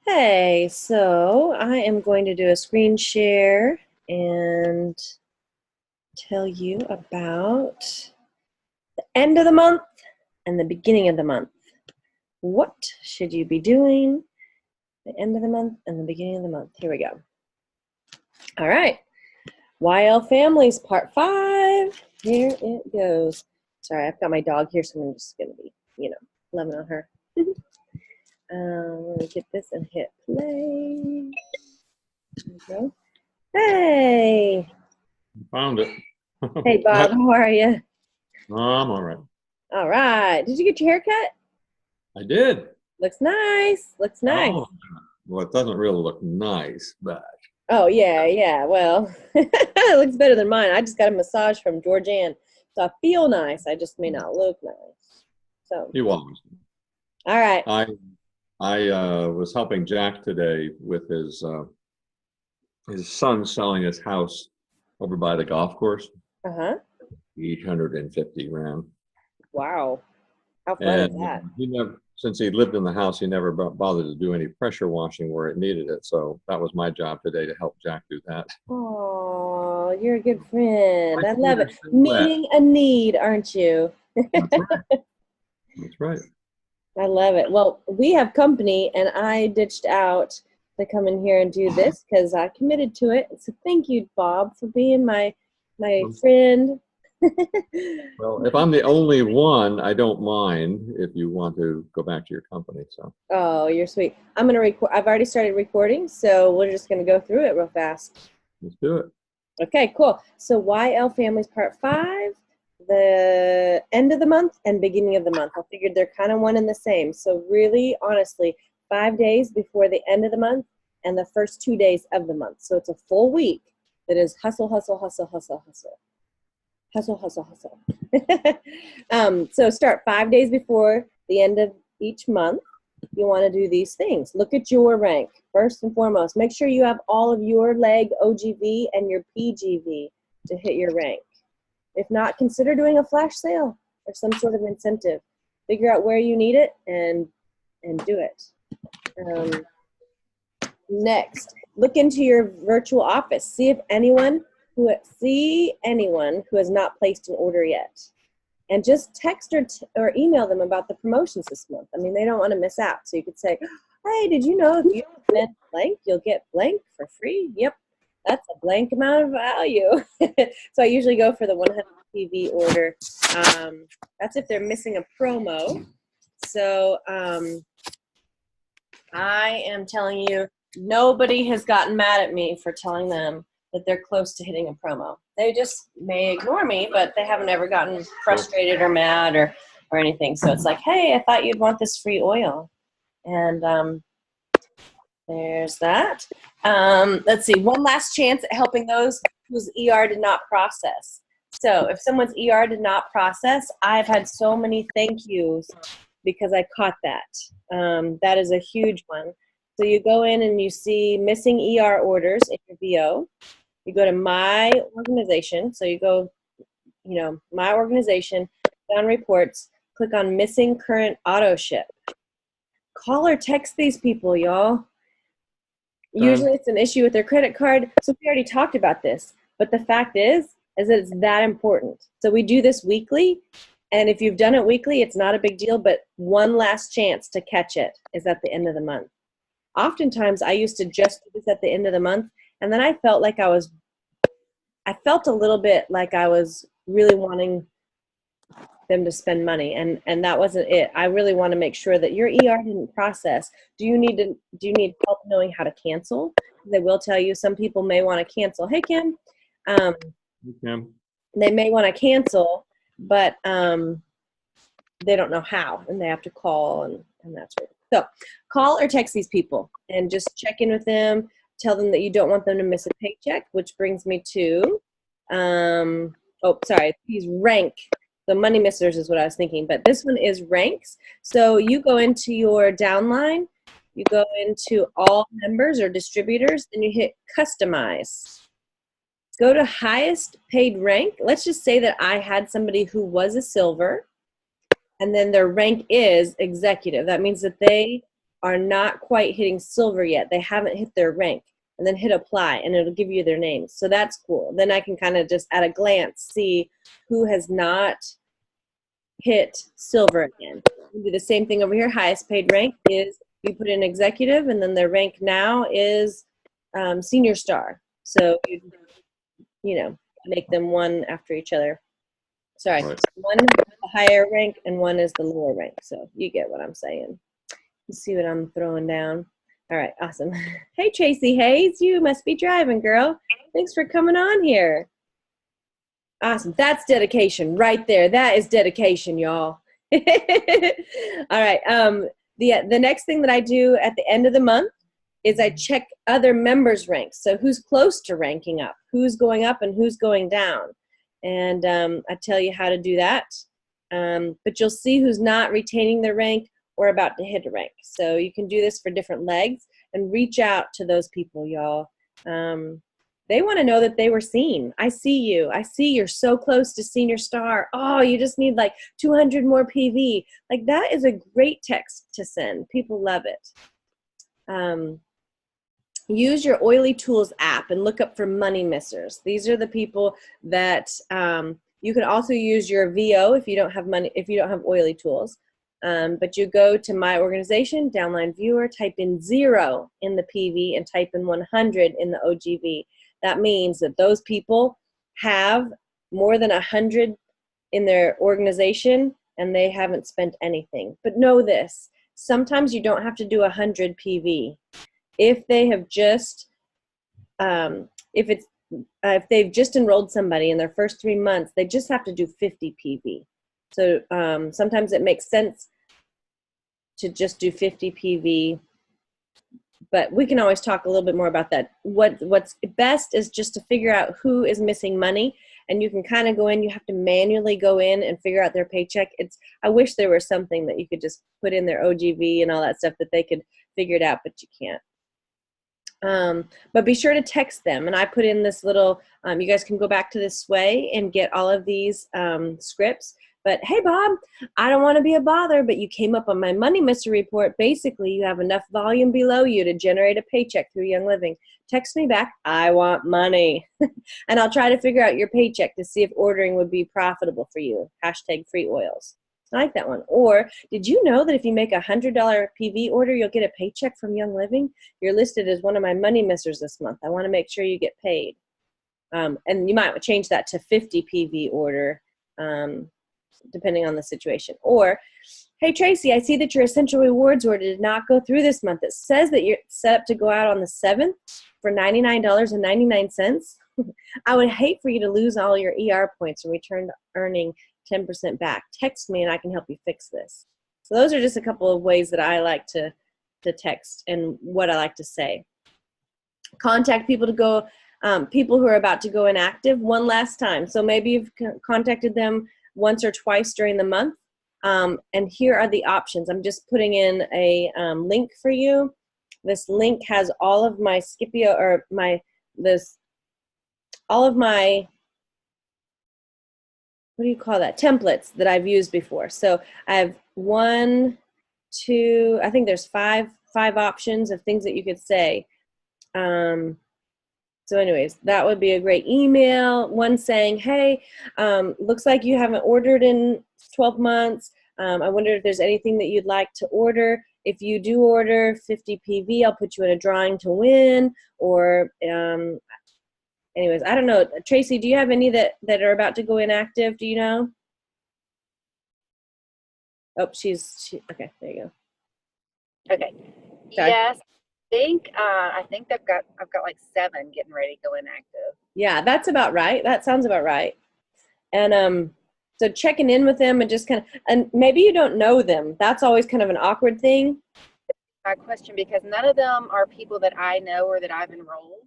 Hey, so I am going to do a screen share and tell you about the end of the month and the beginning of the month. What should you be doing the end of the month and the beginning of the month? Here we go. All right. YL Families Part 5. Here it goes. Sorry, I've got my dog here, so I'm just going to be, loving on her. Let me get this and hit play. There we go. Hey. Found it. Hey, Bob. How are you? I'm all right. All right. Did you get your hair cut? I did. Looks nice. Looks nice. Oh, well, it doesn't really look nice, but. Oh, yeah. Well, it looks better than mine. I just got a massage from Georgianne, so I feel nice. I just may not look nice. So. You always. All right. I was helping Jack today with his son selling his house over by the golf course. 850 grand. Wow. How fun is that? Since he lived in the house, he never bothered to do any pressure washing where it needed it. So that was my job today to help Jack do that. Oh, you're a good friend. I love it. Meeting a need, aren't you? That's right. That's right. I love it. Well, we have company, and I ditched out to come in here and do this because I committed to it. So thank you, Bob, for being my friend. Well, if I'm the only one, I don't mind if you want to go back to your company. So. Oh, you're sweet. I'm gonna record. I've already started recording, so we're just gonna go through it real fast. Let's do it. Okay, cool. So YL Families Part 5, the end of the month and beginning of the month. I figured they're kind of one and the same. So really, honestly, 5 days before the end of the month and the first 2 days of the month. So it's a full week that is hustle, hustle, hustle, hustle, hustle. Hustle, hustle, hustle. So start 5 days before the end of each month. You want to do these things. Look at your rank. First and foremost, make sure you have all of your leg OGV and your PGV to hit your rank. If not, consider doing a flash sale or some sort of incentive. Figure out where you need it and do it. Next, look into your virtual office. See anyone who has not placed an order yet. And just text or email them about the promotions this month. I mean, they don't want to miss out. So you could say, hey, did you know if you spend blank, you'll get blank for free? Yep, that's a blank amount of value. So I usually go for the 100 PV order. That's if they're missing a promo. So I am telling you, nobody has gotten mad at me for telling them that they're close to hitting a promo. They just may ignore me, but they haven't ever gotten frustrated or mad or anything. So it's like, hey, I thought you'd want this free oil. And there's that. Let's see, one last chance at helping those whose ER did not process. So if someone's ER did not process, I've had so many thank yous because I caught that. That is a huge one. So you go in and you see missing ER orders in your VO. You go to my organization. So you go, my organization, down reports, click on missing current auto ship. Call or text these people, y'all. Usually it's an issue with their credit card. So we already talked about this. But the fact is that it's that important. So we do this weekly. And if you've done it weekly, it's not a big deal. But one last chance to catch it is at the end of the month. Oftentimes, I used to just do this at the end of the month, and then I felt a little bit like I was really wanting them to spend money, and that wasn't it. I really want to make sure that your ER didn't process. Do you need help knowing how to cancel? They will tell you. Some people may want to cancel. Hey, Kim. Hey, Kim. They may want to cancel, but they don't know how, and they have to call, and that's right. So call or text these people and just check in with them. Tell them that you don't want them to miss a paycheck, which brings me to, these rank. The money missers is what I was thinking, but this one is ranks. So you go into your downline, you go into all members or distributors, and you hit customize. Go to highest paid rank. Let's just say that I had somebody who was a silver, and then their rank is executive. That means that they are not quite hitting silver yet. They haven't hit their rank. And then hit apply, and it'll give you their names. So that's cool. Then I can kind of just at a glance see who has not hit silver again. We do the same thing over here. Highest paid rank is, you put in executive, and then their rank now is senior star. So you make them one after each other. Sorry, Right. one is the higher rank and one is the lower rank. So you get what I'm saying. You see what I'm throwing down. All right, awesome. Hey, Tracy Hayes, you must be driving, girl. Thanks for coming on here. Awesome. That's dedication right there. That is dedication, y'all. All right. The next thing that I do at the end of the month is I check other members' ranks. So who's close to ranking up, who's going up, and who's going down. And I tell you how to do that. But you'll see who's not retaining their rank or about to hit a rank. So you can do this for different legs and reach out to those people, y'all. They want to know that they were seen. I see you. I see you're so close to senior star. Oh, you just need like 200 more PV. Like, that is a great text to send. People love it. Use your Oily Tools app and look up for money missers. These are the people that you can also use your VO if you don't have money, if you don't have Oily Tools. But you go to My Organization, Downline Viewer, type in 0 in the PV and type in 100 in the OGV. That means that those people have more than 100 in their organization and they haven't spent anything. But know this, sometimes you don't have to do 100 PV. If they have just, if they've just enrolled somebody in their first 3 months, they just have to do 50 PV. So sometimes it makes sense to just do 50 PV, but we can always talk a little bit more about that. What's best is just to figure out who is missing money, and you can kind of go in. You have to manually go in and figure out their paycheck. I wish there was something that you could just put in their OGV and all that stuff that they could figure it out, but you can't. But be sure to text them. And I put in this little, you guys can go back to this way and get all of these scripts. But hey, Bob, I don't want to be a bother, but you came up on my money misser report. Basically, you have enough volume below you to generate a paycheck through Young Living. Text me back, I want money. And I'll try to figure out your paycheck to see if ordering would be profitable for you. Hashtag free oils. I like that one. Or, did you know that if you make a $100 PV order, you'll get a paycheck from Young Living? You're listed as one of my money missers this month. I want to make sure you get paid. And you might change that to 50 PV order, depending on the situation. Or, hey, Tracy, I see that your Essential Rewards order did not go through this month. It says that you're set up to go out on the 7th for $99.99. I would hate for you to lose all your ER points and return to earning 10% back. Text me and I can help you fix this. So those are just a couple of ways that I like to text and what I like to say. Contact people to go, people who are about to go inactive one last time. So maybe you've contacted them once or twice during the month. And here are the options. I'm just putting in a link for you. This link has all of my Scipio, or all of my, what do you call that? Templates that I've used before. So I have 1, 2, I think there's five options of things that you could say. So anyways, that would be a great email. One saying, hey, looks like you haven't ordered in 12 months. I wonder if there's anything that you'd like to order. If you do order 50 PV, I'll put you in a drawing to win. Or anyways, I don't know. Tracy, do you have any that are about to go inactive? Do you know? Oh, okay, there you go. Okay. Sorry. Yes. I think I've got like 7 getting ready to go inactive. Yeah, that's about right. That sounds about right. And so checking in with them and just kind of, and maybe you don't know them. That's always kind of an awkward thing. My question, because none of them are people that I know or that I've enrolled.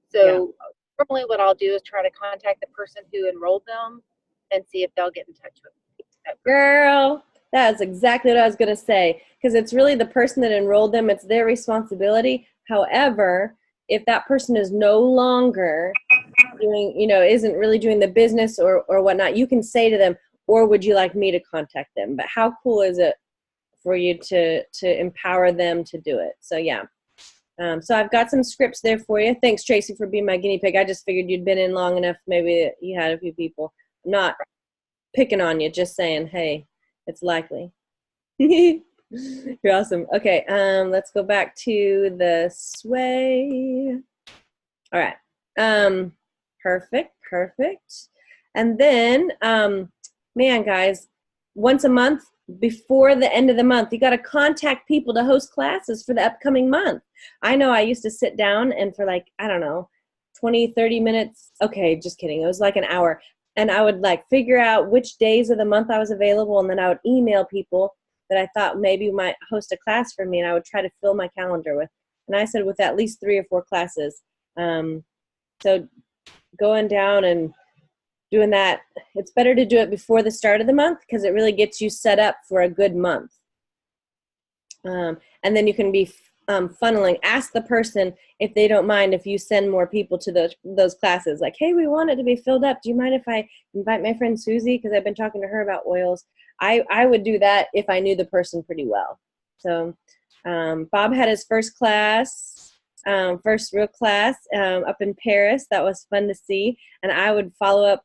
So normally what I'll do is try to contact the person who enrolled them and see if they'll get in touch with me. Girl, that is exactly what I was going to say, because it's really the person that enrolled them. It's their responsibility. However, if that person is no longer doing, isn't really doing the business or whatnot, you can say to them, or would you like me to contact them? But how cool is it for you to empower them to do it? So yeah. So I've got some scripts there for you. Thanks, Tracy, for being my guinea pig. I just figured you'd been in long enough. Maybe you had a few people. I'm not picking on you, just saying, hey, it's likely. You're awesome. Okay, let's go back to the sway. All right. Perfect. And then, man, guys, once a month, before the end of the month, you got to contact people to host classes for the upcoming month. I know I used to sit down and for like, I don't know, 20, 30 minutes. Okay, just kidding. It was like an hour. And I would like figure out which days of the month I was available. And then I would email people that I thought maybe might host a class for me. And I would try to fill my calendar with. And I said with at least 3 or 4 classes. So going down and doing that, it's better to do it before the start of the month because it really gets you set up for a good month. And then you can be funneling. Ask the person if they don't mind if you send more people to those classes. Like, hey, we want it to be filled up. Do you mind if I invite my friend Susie? Because I've been talking to her about oils. I would do that if I knew the person pretty well. So Bob had his first class. First real class up in Paris. That was fun to see. And I would follow up.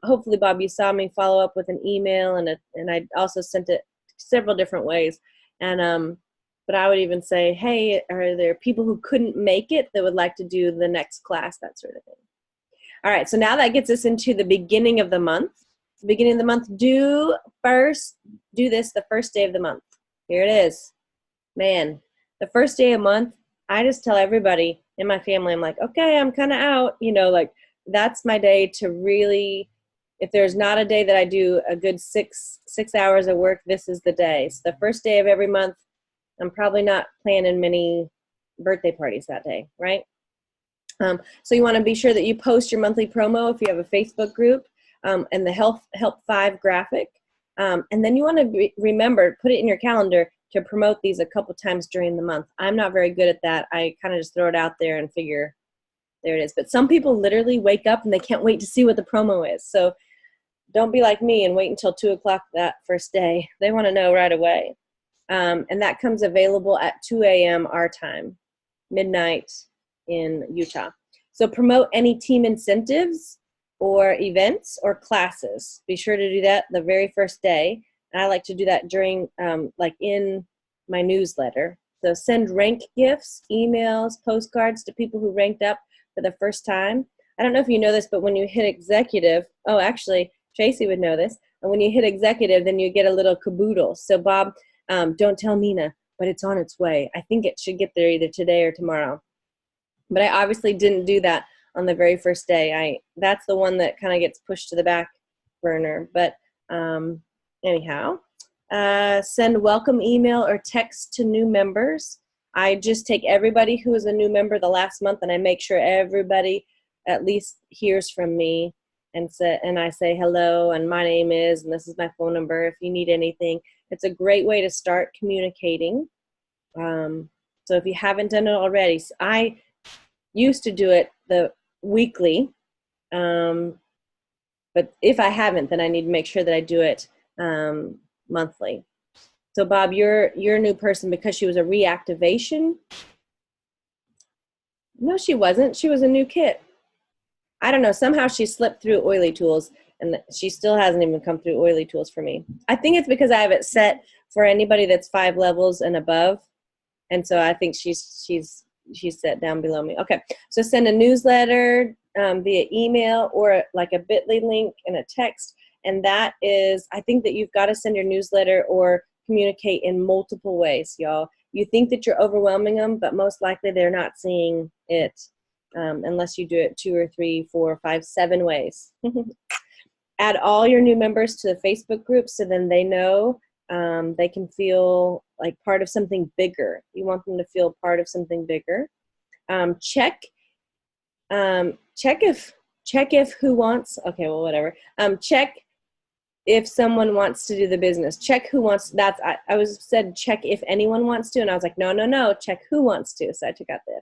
Hopefully, Bob, you saw me follow up with an email, and I also sent it several different ways. And but I would even say, hey, are there people who couldn't make it that would like to do the next class, that sort of thing. All right, so now that gets us into the beginning of the month. The beginning of the month, do this the first day of the month. Here it is. Man, the first day of the month, I just tell everybody in my family, I'm like, okay, I'm kind of out, like that's my day to really, if there's not a day that I do a good six hours of work, this is the day. So the first day of every month, I'm probably not planning many birthday parties that day, right? So you want to be sure that you post your monthly promo if you have a Facebook group and the Help 5 graphic. And then you want to remember, put it in your calendar to promote these a couple times during the month. I'm not very good at that. I kind of just throw it out there and figure, there it is. But some people literally wake up and they can't wait to see what the promo is. So don't be like me and wait until 2 o'clock that first day. They want to know right away. And that comes available at 2 a.m. our time, midnight in Utah. So promote any team incentives or events or classes. Be sure to do that the very first day. And I like to do that during, like in my newsletter. So send rank gifts, emails, postcards to people who ranked up for the first time. I don't know if you know this, but when you hit executive, oh, actually, Tracy would know this. And when you hit executive, then you get a little caboodle. So Bob, don't tell Nina, but it's on its way. I think it should get there either today or tomorrow. But I obviously didn't do that on the very first day. That's the one that kind of gets pushed to the back burner. But anyhow, send welcome email or text to new members. I just take everybody who is a new member the last month and I make sure everybody at least hears from me and I say hello and my name is and this is my phone number if you need anything. It's a great way to start communicating. So if you haven't done it already, I used to do it the weekly, but if I haven't, then I need to make sure that I do it monthly. So Bob, you're a new person because she was a reactivation. No, she wasn't. She was a new kit. I don't know. Somehow she slipped through Oily Tools, and she still hasn't even come through Oily Tools for me. I think it's because I have it set for anybody that's 5 levels and above, and so I think she's set down below me. Okay, so send a newsletter via email or like a bit.ly link and a text, and that is, I think that you've got to send your newsletter or communicate in multiple ways, y'all. You think that you're overwhelming them, but most likely they're not seeing it unless you do it 2 or 3, 4, 5, 7 ways. Add all your new members to the Facebook group so then they know they can feel like part of something bigger. You want them to feel part of something bigger. Check if who wants, okay, well, whatever. Check if someone wants to do the business. Check who wants, I said check if anyone wants to, and I was like, no, check who wants to, so I took out the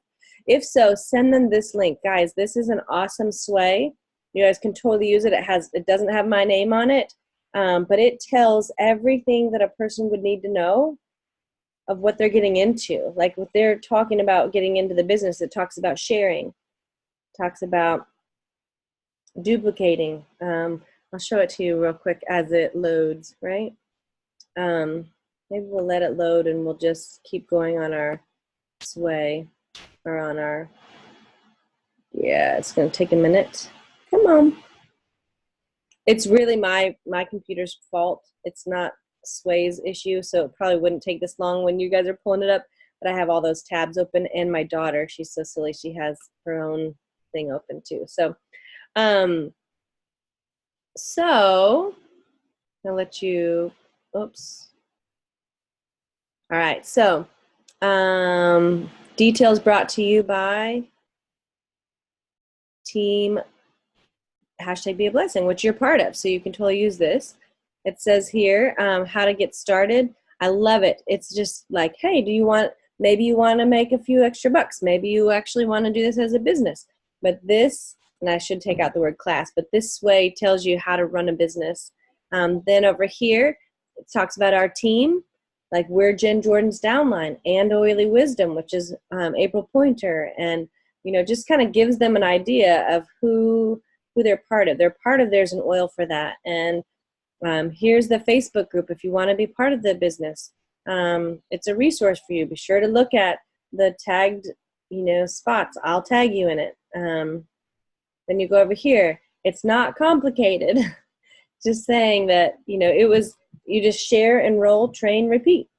if so, send them this link. Guys, this is an awesome sway. You guys can totally use it. It doesn't have my name on it, but it tells everything that a person would need to know of what they're getting into. Like if they're talking about getting into the business, it talks about sharing, talks about duplicating. I'll show it to you real quick as it loads, right? Maybe we'll let it load and we'll just keep going on our sway or on our, yeah, it's going to take a minute. Come on. It's really my computer's fault. It's not Sway's issue, so it probably wouldn't take this long when you guys are pulling it up, but I have all those tabs open, and my daughter, she's so silly, she has her own thing open too. So I'll let you, oops. All right, so details brought to you by Team #Be a Blessing, which you're part of, so you can totally use this. It says here how to get started. I love it. It's just like, hey, maybe you want to make a few extra bucks. Maybe you actually want to do this as a business. But this, and I should take out the word class, but this way tells you how to run a business. Then over here, it talks about our team. Like we're Jen Jordan's downline and Oily Wisdom, which is April Pointer. And, just kind of gives them an idea of who they're part of. They're part of There's an Oil for That. And here's the Facebook group if you want to be part of the business. It's a resource for you. Be sure to look at the tagged, spots. I'll tag you in it. Then you go over here. It's not complicated. Just saying that, you just share, enroll, train, repeat.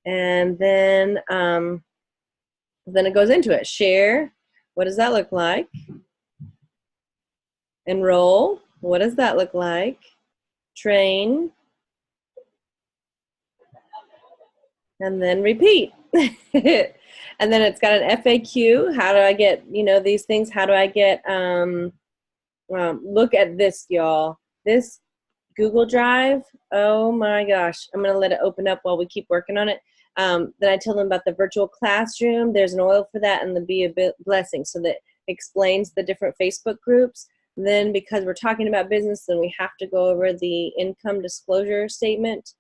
And then it goes into it. Share, what does that look like? Enroll, what does that look like? Train, and then repeat. And then it's got an FAQ. How do I get, these things? How do I get, look at this, y'all. This Google Drive, oh my gosh. I'm going to let it open up while we keep working on it. Then I tell them about the virtual classroom. There's an oil for that, and the Be a Blessing. So that explains the different Facebook groups. Then because we're talking about business, then we have to go over the income disclosure statement.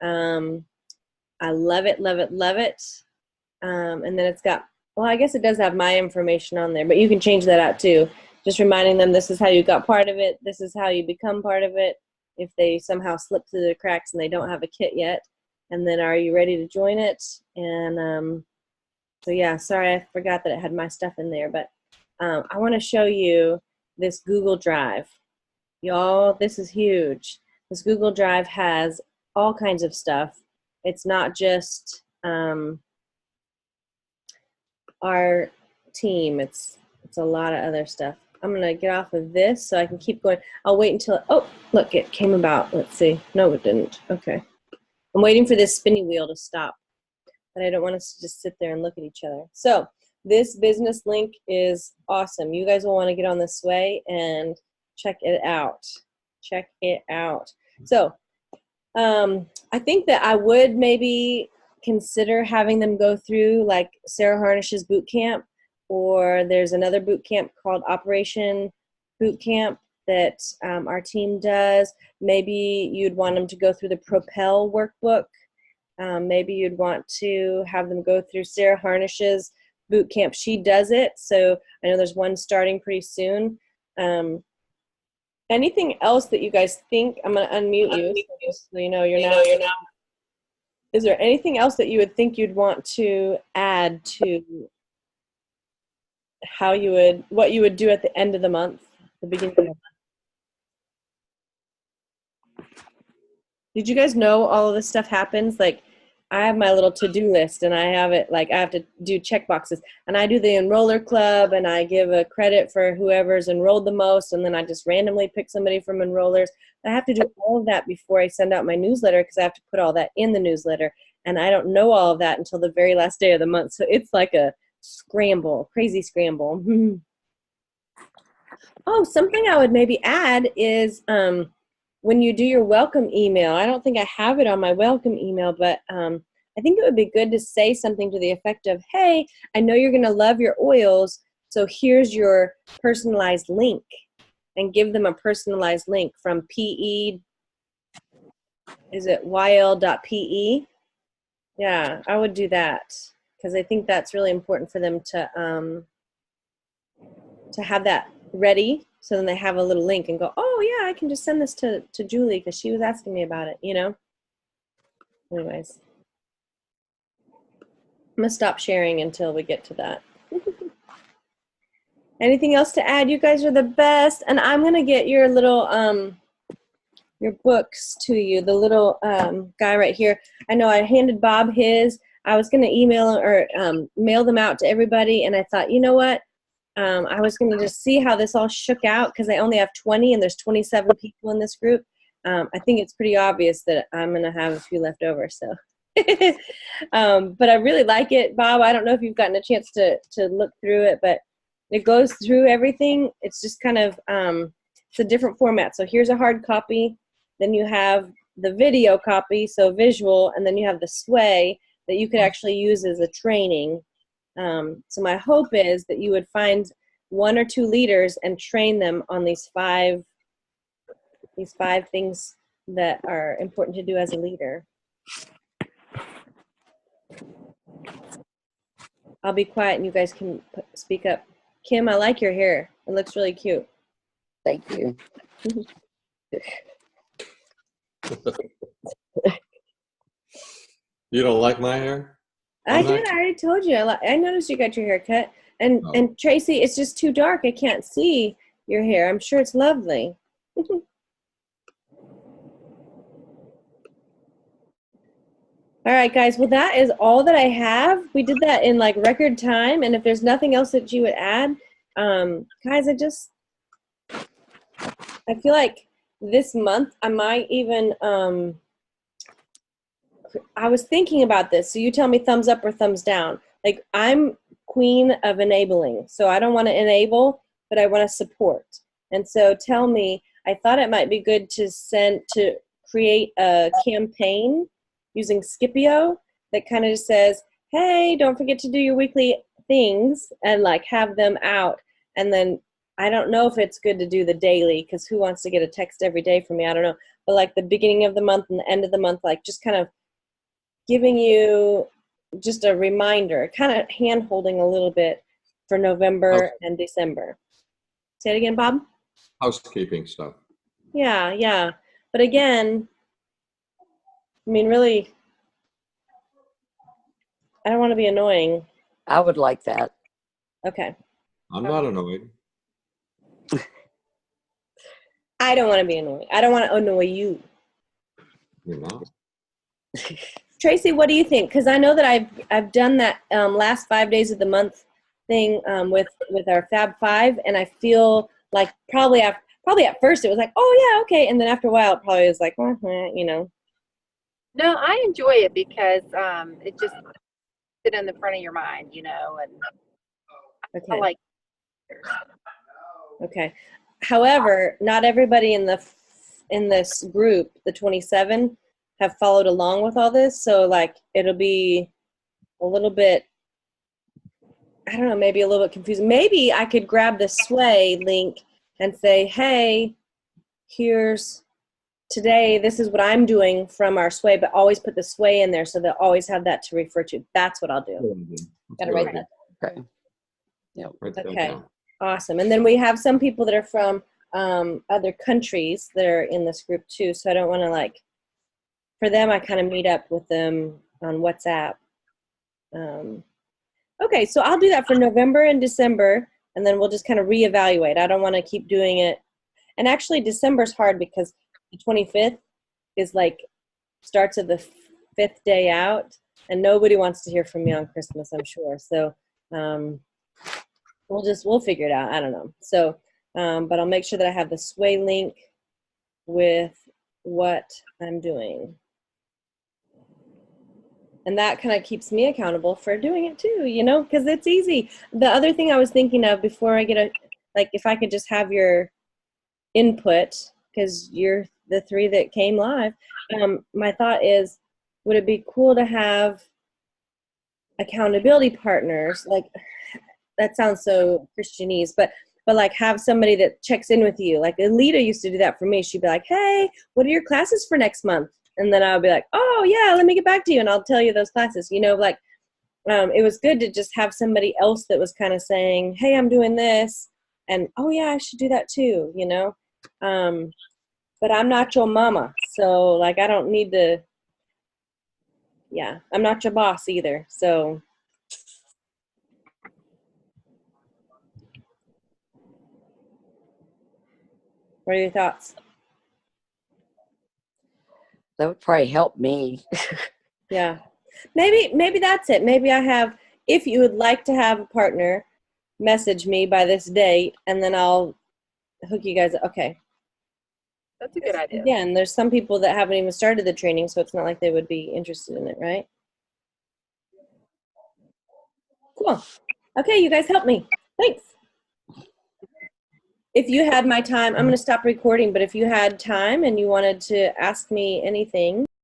I love it, love it, love it. And then it's got, well, I guess it does have my information on there, but you can change that out too. Just reminding them this is how you got part of it. This is how you become part of it if they somehow slip through the cracks and they don't have a kit yet. And then are you ready to join it? And so yeah, sorry, I forgot that it had my stuff in there, but I want to show you this Google Drive. Y'all, this is huge. This Google Drive has all kinds of stuff. It's not just our team. It's a lot of other stuff. I'm going to get off of this so I can keep going. I'll wait until, oh, look, it came about. Let's see. No, it didn't. Okay. I'm waiting for this spinning wheel to stop, but I don't want us to just sit there and look at each other. So this business link is awesome. You guys will want to get on this way and check it out. Check it out. So I think that I would maybe consider having them go through like Sarah Harnish's boot camp, or there's another boot camp called Operation Boot Camp that our team does. Maybe you'd want them to go through the Propel workbook. Maybe you'd want to have them go through Sarah Harnish's boot camp. She does it, so I know there's one starting pretty soon. Anything else that you guys think? I'm going to unmute you so you know you're not. Is there anything else that you would think you'd want to add to how you would, what you would do at the end of the month, the beginning of the month? Did you guys know all of this stuff happens? Like, I have my little to-do list, and I have it, like, I have to do check boxes. And I do the enroller club, and I give a credit for whoever's enrolled the most, and then I just randomly pick somebody from enrollers. I have to do all of that before I send out my newsletter, because I have to put all that in the newsletter. And I don't know all of that until the very last day of the month. So it's like a scramble, crazy scramble. Oh, something I would maybe add is when you do your welcome email, I don't think I have it on my welcome email, but I think it would be good to say something to the effect of, hey, I know you're going to love your oils, so here's your personalized link, and give them a personalized link from PE is it yl.pe? Yeah, I would do that because I think that's really important for them to have that ready. So then they have a little link and go, oh yeah, I can just send this to Julie because she was asking me about it, you know? Anyways, I'm gonna stop sharing until we get to that. Anything else to add? You guys are the best. And I'm gonna get your little, your books to you, the little guy right here. I know I handed Bob his. I was gonna email or mail them out to everybody, and I thought, you know what? I was going to just see how this all shook out because I only have 20 and there's 27 people in this group. I think it's pretty obvious that I'm going to have a few left over. So, but I really like it, Bob. I don't know if you've gotten a chance to look through it, but it goes through everything. It's just kind of it's a different format. So here's a hard copy. Then you have the video copy, so visual, and then you have the sway that you could actually use as a training. So my hope is that you would find 1 or 2 leaders and train them on these five things that are important to do as a leader. I'll be quiet and you guys can speak up. Kim, I like your hair. It looks really cute. Thank you. You don't like my hair? I did. I already told you. I noticed you got your hair cut. And Tracy, it's just too dark. I can't see your hair. I'm sure it's lovely. All right, guys. Well, that is all that I have. We did that in like record time. And if there's nothing else that you would add, guys, I feel like this month I might even, I was thinking about this. So you tell me thumbs up or thumbs down. Like I'm queen of enabling. So I don't want to enable, but I want to support. And so tell me, I thought it might be good to create a campaign using Scipio that kind of just says, hey, don't forget to do your weekly things and like have them out. And then I don't know if it's good to do the daily because who wants to get a text every day from me? I don't know. But like the beginning of the month and the end of the month, like just kind of giving you just a reminder, kind of hand-holding a little bit for November and December. Say it again, Bob? Housekeeping stuff. Yeah. But again, I mean, really, I don't want to be annoying. I would like that. Okay. I'm not annoyed. I don't want to be annoying. I don't want to annoy you. You're not. Tracy, what do you think? Because I know that I've done that last 5 days of the month thing with our Fab Five, and I feel like probably at first it was like, oh yeah, okay, and then after a while it probably was like, you know. No, I enjoy it because it just sit in the front of your mind, you know, and Okay. I like. Okay. However, not everybody in this group, the 27, have followed along with all this. So like it'll be a little bit, I don't know, maybe a little bit confusing. Maybe I could grab the Sway link and say, hey, here's today, this is what I'm doing from our Sway, but always put the Sway in there so they'll always have that to refer to. That's what I'll do. Gotta write that down. Okay. Yeah. Okay. Awesome. And then we have some people that are from other countries that are in this group too. So I don't want to like, for them, I kind of meet up with them on WhatsApp. Okay, so I'll do that for November and December, and then we'll just kind of reevaluate. I don't want to keep doing it. And actually, December's hard because the 25th is like, starts at the 5th day out, and nobody wants to hear from me on Christmas, I'm sure. So we'll figure it out. I don't know. So, but I'll make sure that I have the Sway link with what I'm doing. And that kind of keeps me accountable for doing it too, you know, because it's easy. The other thing I was thinking of before I get like if I could just have your input, because you're the 3 that came live, my thought is, would it be cool to have accountability partners? Like, that sounds so Christianese, but like have somebody that checks in with you. Like Alita used to do that for me. She'd be like, hey, what are your classes for next month? And then I'll be like, oh yeah, let me get back to you. And I'll tell you those classes, like, it was good to just have somebody else that was kind of saying, hey, I'm doing this. And, oh yeah, I should do that too, but I'm not your mama. So like, I don't need to, I'm not your boss either. So. What are your thoughts? That would probably help me. Yeah. Maybe that's it. Maybe I have, if you would like to have a partner, message me by this date and then I'll hook you guys up. Okay. That's a good idea. Again, there's some people that haven't even started the training, so it's not like they would be interested in it, right? Cool. Okay, you guys help me. Thanks. If you had my time, I'm going to stop recording, but if you had time and you wanted to ask me anything,